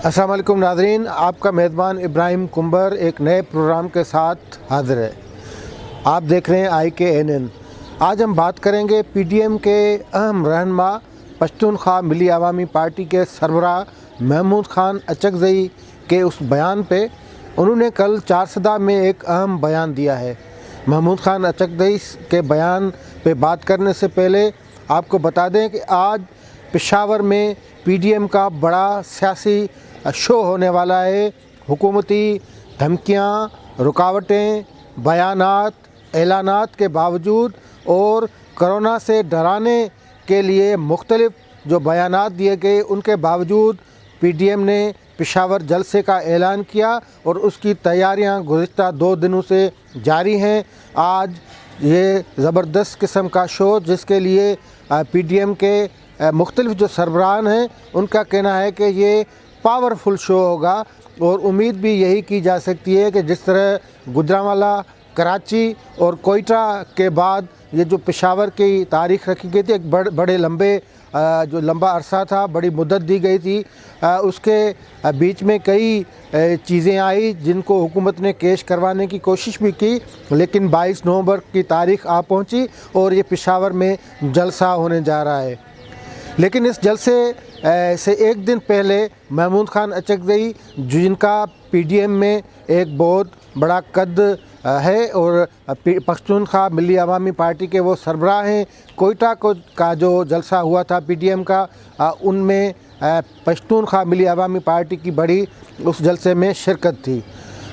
السلام علیکم ناظرین، آپ کا میزبان ابراہیم کنبر ایک نئے پروگرام کے ساتھ حاضر ہے۔ آپ دیکھ رہے ہیں IKNN۔ آج ہم بات کریں گے PDM کے اہم رہنما پشتونخوا ملی عوامی پارٹی کے سربراہ محمود خان اچکزئی کے اس بیان پہ۔ انہوں نے کل چارسدہ میں ایک اہم بیان دیا ہے۔ محمود خان اچکزئی کے بیان پہ بات کرنے سے پہلے آپ کو بتا دیں کہ آج پشاور میں PDM کا بڑا سیاسی شو ہونے والا ہے۔ حکومتی دھمکیاں، رکاوٹیں، بیانات، اعلانات کے باوجود اور کرونا سے ڈرانے کے لیے مختلف جو بیانات دیے گئے ان کے باوجود PDM نے پشاور جلسے کا اعلان کیا اور اس کی تیاریاں گزشتہ 2 دنوں سے جاری ہیں۔ آج یہ زبردست قسم کا شو جس کے لیے PDM کے مختلف جو سربراہان ہیں ان کا کہنا ہے کہ یہ پاورفل شو ہوگا، اور امید بھی یہی کی جا سکتی ہے کہ جس طرح گوجرانوالا، کراچی اور کوئٹہ کے بعد یہ جو پشاور کی تاریخ رکھی گئی تھی، ایک بڑے لمبا عرصہ تھا، بڑی مدت دی گئی تھی، اس کے بیچ میں کئی چیزیں آئی جن کو حکومت نے کیش کروانے کی کوشش بھی کی، لیکن 22 نومبر کی تاریخ آ پہنچی اور یہ پشاور میں جلسہ ہونے جا رہا ہے۔ لیکن اس جلسے سے ایک دن پہلے محمود خان اچکزئی، جن کا PDM میں ایک بہت بڑا قد ہے اور پشتونخوا ملی عوامی پارٹی کے وہ سربراہ ہیں، کوئٹہ کا جو جلسہ ہوا تھا PDM کا، ان میں پشتونخوا ملی عوامی پارٹی کی بڑی اس جلسے میں شرکت تھی۔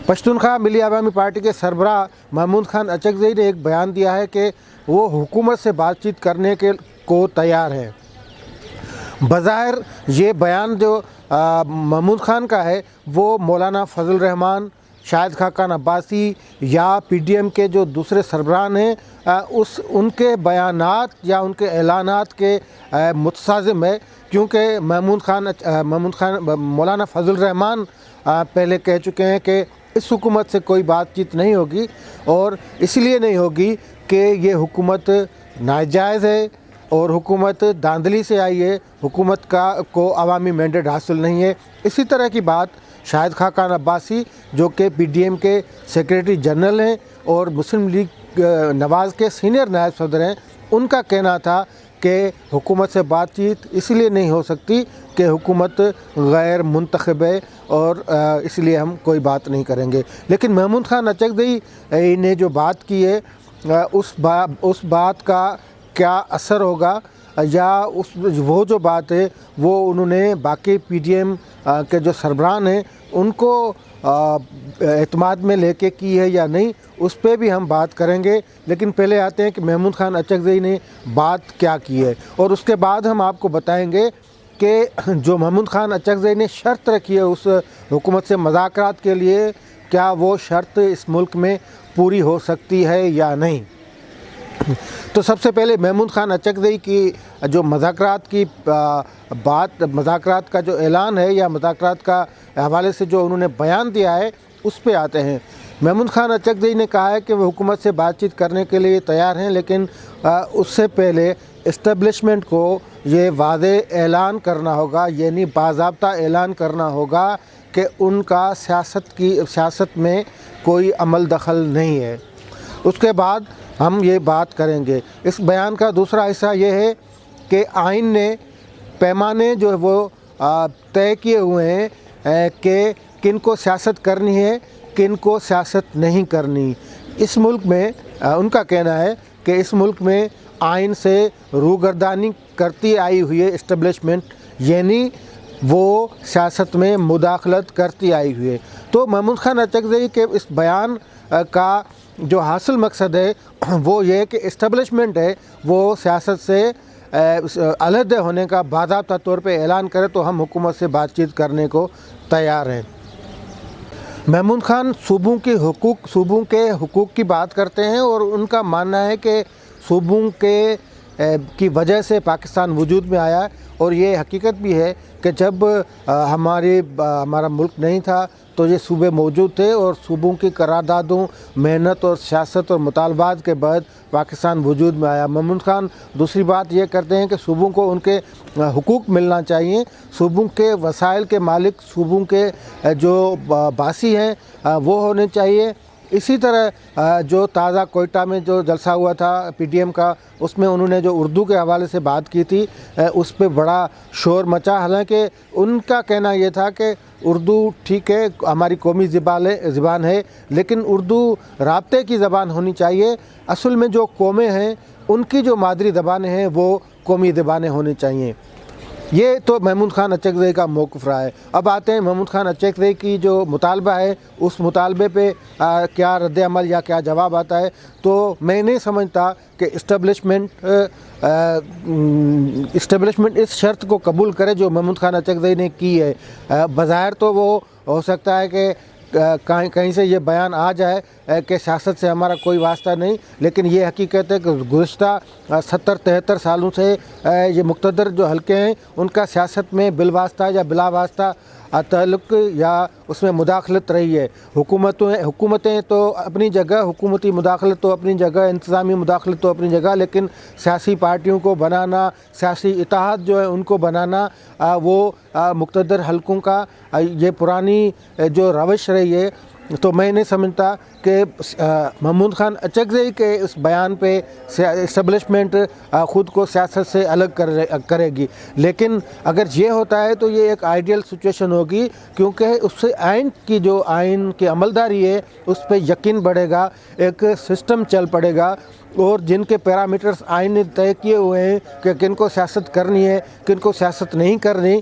پشتونخوا ملی عوامی پارٹی کے سربراہ محمود خان اچکزئی نے ایک بیان دیا ہے کہ وہ حکومت سے بات چیت کرنے کو تیار ہیں۔ بظاہر یہ بیان جو محمود خان کا ہے وہ مولانا فضل الرحمان، شاہد خاقان عباسی یا PDM کے جو دوسرے سربراہان ہیں ان کے بیانات یا ان کے اعلانات کے متصادم ہے، کیونکہ مولانا فضل الرحمان پہلے کہہ چکے ہیں کہ اس حکومت سے کوئی بات چیت نہیں ہوگی، اور اس لیے نہیں ہوگی کہ یہ حکومت ناجائز ہے اور حکومت دھاندلی سے آئی ہے، حکومت کو عوامی مینڈیٹ حاصل نہیں ہے۔ اسی طرح کی بات شاہد خاقان عباسی جو کہ PDM کے سیکریٹری جنرل ہیں اور مسلم لیگ نواز کے سینئر نائب صدر ہیں، ان کا کہنا تھا کہ حکومت سے بات چیت اس لیے نہیں ہو سکتی کہ حکومت غیر منتخب ہے اور اس لیے ہم کوئی بات نہیں کریں گے۔ لیکن محمود خان اچکزئی نے جو بات کی ہے اس بات کا کیا اثر ہوگا، یا وہ جو بات ہے وہ انہوں نے باقی PDM کے جو سربراہان ہیں ان کو اعتماد میں لے کے کی ہے یا نہیں، اس پہ بھی ہم بات کریں گے۔ لیکن پہلے آتے ہیں کہ محمود خان اچکزئی نے بات کیا کی ہے، اور اس کے بعد ہم آپ کو بتائیں گے کہ جو محمود خان اچکزئی نے شرط رکھی ہے اس حکومت سے مذاکرات کے لیے، کیا وہ شرط اس ملک میں پوری ہو سکتی ہے یا نہیں۔ تو سب سے پہلے محمود خان اچکزئی کی جو مذاکرات کا جو اعلان ہے یا مذاکرات کا حوالے سے جو انہوں نے بیان دیا ہے اس پہ آتے ہیں۔ محمود خان اچکزئی نے کہا ہے کہ وہ حکومت سے بات چیت کرنے کے لیے تیار ہیں، لیکن اس سے پہلے اسٹیبلشمنٹ کو یہ واضح اعلان کرنا ہوگا، یعنی باضابطہ اعلان کرنا ہوگا کہ ان کا سیاست میں کوئی عمل دخل نہیں ہے۔ اس کے بعد ہم یہ بات کریں گے۔ اس بیان کا دوسرا حصہ یہ ہے کہ آئین نے پیمانے جو وہ طے کیے ہوئے ہیں کہ کن کو سیاست کرنی ہے، کن کو سیاست نہیں کرنی۔ اس ملک میں ان کا کہنا ہے کہ اس ملک میں آئین سے روگردانی کرتی آئی ہوئی ہے اسٹیبلشمنٹ، یعنی وہ سیاست میں مداخلت کرتی آئی ہوئی ہے۔ تو محمود خان اچکزئی کے اس بیان کا جو حاصل مقصد ہے وہ یہ کہ اسٹیبلشمنٹ ہے وہ سیاست سے علیحدہ ہونے کا باضابطہ طور پہ اعلان کرے تو ہم حکومت سے بات چیت کرنے کو تیار ہیں۔ محمود خان صوبوں کے حقوق کی بات کرتے ہیں، اور ان کا ماننا ہے کہ صوبوں کے کی وجہ سے پاکستان وجود میں آیا، اور یہ حقیقت بھی ہے کہ جب ہمارا ملک نہیں تھا تو یہ صوبے موجود تھے، اور صوبوں کی قراردادوں، محنت اور سیاست اور مطالبات کے بعد پاکستان وجود میں آیا۔ محمود خان دوسری بات یہ کرتے ہیں کہ صوبوں کو ان کے حقوق ملنا چاہیے، صوبوں کے وسائل کے مالک صوبوں کے جو باسی ہیں وہ ہونے چاہیے۔ اسی طرح جو تازہ کوئٹہ میں جو جلسہ ہوا تھا پی ٹی ایم کا، اس میں انہوں نے جو اردو کے حوالے سے بات کی تھی اس پہ بڑا شور مچا، حالانکہ ان کا کہنا یہ تھا کہ اردو ٹھیک ہے ہماری قومی زبان ہے، لیکن اردو رابطے کی زبان ہونی چاہیے۔ اصل میں جو قومیں ہیں ان کی جو مادری زبانیں ہیں وہ قومی زبانیں ہونی چاہیے۔ یہ تو محمود خان اچکزئی کا موقف رہا ہے۔ اب آتے ہیں محمود خان اچکزئی کی جو مطالبہ ہے، اس مطالبے پہ کیا رد عمل یا کیا جواب آتا ہے۔ تو میں نہیں سمجھتا کہ اسٹیبلشمنٹ اس شرط کو قبول کرے جو محمود خان اچکزئی نے کی ہے۔ بظاہر تو وہ ہو سکتا ہے کہ کہیں سے یہ بیان آ جائے کہ سیاست سے ہمارا کوئی واسطہ نہیں، لیکن یہ حقیقت ہے کہ گزشتہ 70-73 سالوں سے یہ مقتدر جو حلقے ہیں ان کا سیاست میں بالواسطہ یا بلا واسطہ تعلق یا اس میں مداخلت رہی ہے۔ حکومتیں تو اپنی جگہ، حکومتی مداخلت تو اپنی جگہ، انتظامی مداخلت تو اپنی جگہ، لیکن سیاسی پارٹیوں کو بنانا، سیاسی اتحاد جو ہے ان کو بنانا، وہ مقتدر حلقوں کا یہ پرانی جو روش رہی ہے۔ تو میں نہیں سمجھتا کہ محمود خان اچکزئی کے اس بیان پہ اسٹیبلشمنٹ خود کو سیاست سے الگ کرے گی، لیکن اگر یہ ہوتا ہے تو یہ ایک آئیڈیل سچویشن ہوگی، کیونکہ اس سے آئین کی عملداری ہے اس پہ یقین بڑھے گا، ایک سسٹم چل پڑے گا، اور جن کے پیرامیٹرز آئین نے طے کیے ہوئے ہیں کہ کن کو سیاست کرنی ہے، کن کو سیاست نہیں کرنی،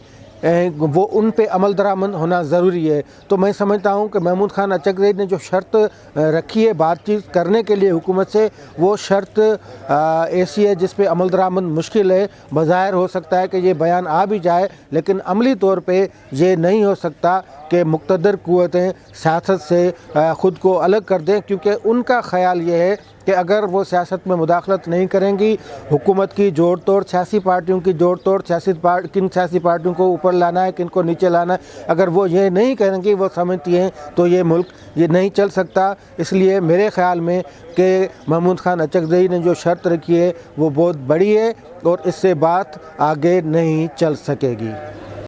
وہ ان پہ عمل درآمد ہونا ضروری ہے۔ تو میں سمجھتا ہوں کہ محمود خان اچکزئی نے جو شرط رکھی ہے بات چیت کرنے کے لیے حکومت سے، وہ شرط ایسی ہے جس پہ عمل درآمد مشکل ہے۔ بظاہر ہو سکتا ہے کہ یہ بیان آ بھی جائے، لیکن عملی طور پہ یہ نہیں ہو سکتا کہ مقتدر قوتیں سیاست سے خود کو الگ کر دیں، کیونکہ ان کا خیال یہ ہے کہ اگر وہ سیاست میں مداخلت نہیں کریں گی، حکومت کی جوڑ توڑ، سیاسی پارٹیوں کی جوڑ توڑ، کن سیاسی پارٹیوں کو اوپر لانا ہے، کن کو نیچے لانا ہے، اگر وہ یہ نہیں کریں گی، وہ سمجھتی ہیں، تو یہ ملک یہ نہیں چل سکتا۔ اس لیے میرے خیال میں کہ محمود خان اچکزئی نے جو شرط رکھی ہے وہ بہت بڑی ہے، اور اس سے بات آگے نہیں چل سکے گی۔